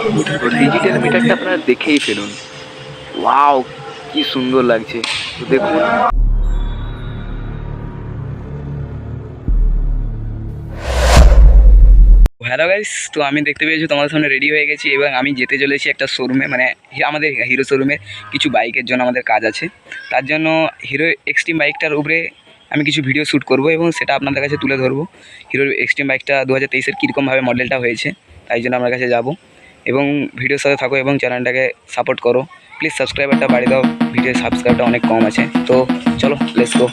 তো ডিজিটাল মিটারটা আপনারা দেখেই ফেলুন। ওয়াও, কি সুন্দর লাগছে। তো দেখুন, হ্যালো গাইস, তো আমি দেখতে পেয়েছি তোমাদের সামনে রেডি হয়ে গেছি এবং আমি যেতে চলেছি একটা শোরুমে, মানে আমাদের হিরো শোরুমে কিছু বাইকের জন্য আমাদের কাজ আছে। তার জন্য হিরো এক্সট্রিম বাইকটার উপরে আমি কিছু ভিডিও শ্যুট করব এবং সেটা আপনাদের কাছে তুলে ধরবো। হিরো এক্সট্রিম বাইকটা 2023-এর কীরকমভাবে মডেলটা হয়েছে, তাই জন্য আমার কাছে যাব এবং ভিডিওর সাথে থাকো এবং চ্যানেলটাকে সাপোর্ট করো। প্লিজ সাবস্ক্রাইবারটা বাড়িয়ে দাও, ভিডিওর সাবস্ক্রাইবটা অনেক কম আছে। তো চলো, লেটস গো।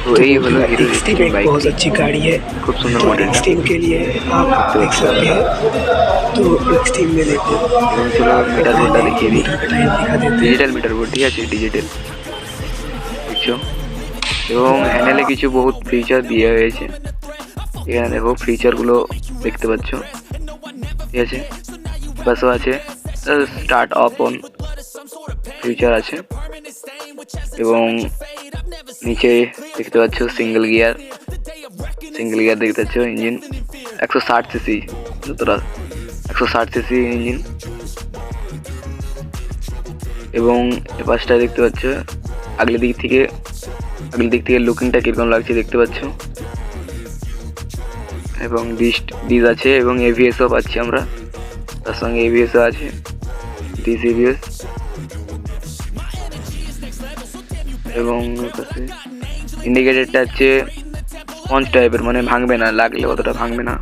तो यही हलो हीरो एक्सट्रीम एक्सट्रीम एक बाइक बहुत अच्छी गाड़ी है। खूब सुंदर तो मॉडल एक्सट्रीम के लिए आप देख सकते हैं। तो एक्सट्रीम में देखो, चलो मीटर बोर्डটা দেখিয়ে দিই। दिखा देते हैं। ডিজিটাল মিটার বোর্ড, ঠিক আছে, ডিজিটাল দেখছো। এবং হ্যান্ডেলে কিছু বহুত ফিচার দিয়ে হয়েছে। এখানে দেখো ফিচারগুলো দেখতে পাচ্ছ, ঠিক আছে। পাশে আছে স্টার্ট অফ অন ফিচার আছে এবং নিচে দেখতে পাচ্ছ সিঙ্গেল গিয়ার দেখতে পাচ্ছ। ইঞ্জিন 160 সিসি, যতটা 160 সিসি ইঞ্জিন। এবং এপাশটা দেখতে পাচ্ছ আগের দিক থেকে লুকিংটা কিরকম লাগছে দেখতে পাচ্ছ। এবং ডিস আছে এবং এভিএসও পাচ্ছি আমরা, তার সঙ্গে এভিএসও আছে, ডিস এভিএস। এবং ইন্ডিকেটরটা হচ্ছে স্পঞ্জ টাইপের, মানে ভাঙবে না, লাগলে অতটা ভাঙবে না।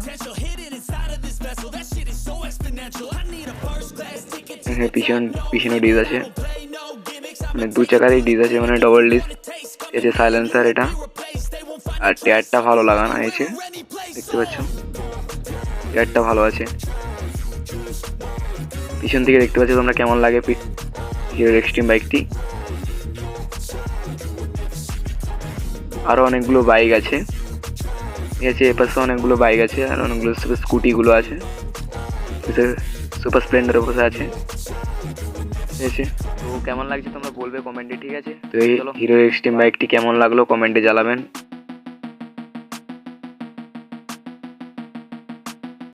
পিছনে ডিস আছে, মানে দু চাকারই ডিস আছে, মানে ডবল ডিস আছে। সাইলেন্সার এটা, আর টায়ারটা ভালো লাগানো হয়েছে দেখতে পাচ্ছ, টায়ারটা ভালো আছে। পিছন থেকে দেখতে পাচ্ছ তোমরা কেমন লাগে হিরো এক্সট্রিম বাইকটি। আরো অনেকগুলো বাইক আছে, ঠিক আছে। এপাশে অনেকগুলো বাইক আছে, আর অনেকগুলো স্কুটিগুলো আছে, সুপার স্প্লেন্ডার বসে আছে, ঠিক আছে। তো কেমন লাগছে তোমরা বলবে কমেন্টে, ঠিক আছে। তো এই হিরো এক্সট্রিম বাইকটি কেমন লাগলো কমেন্টে জানাবেন।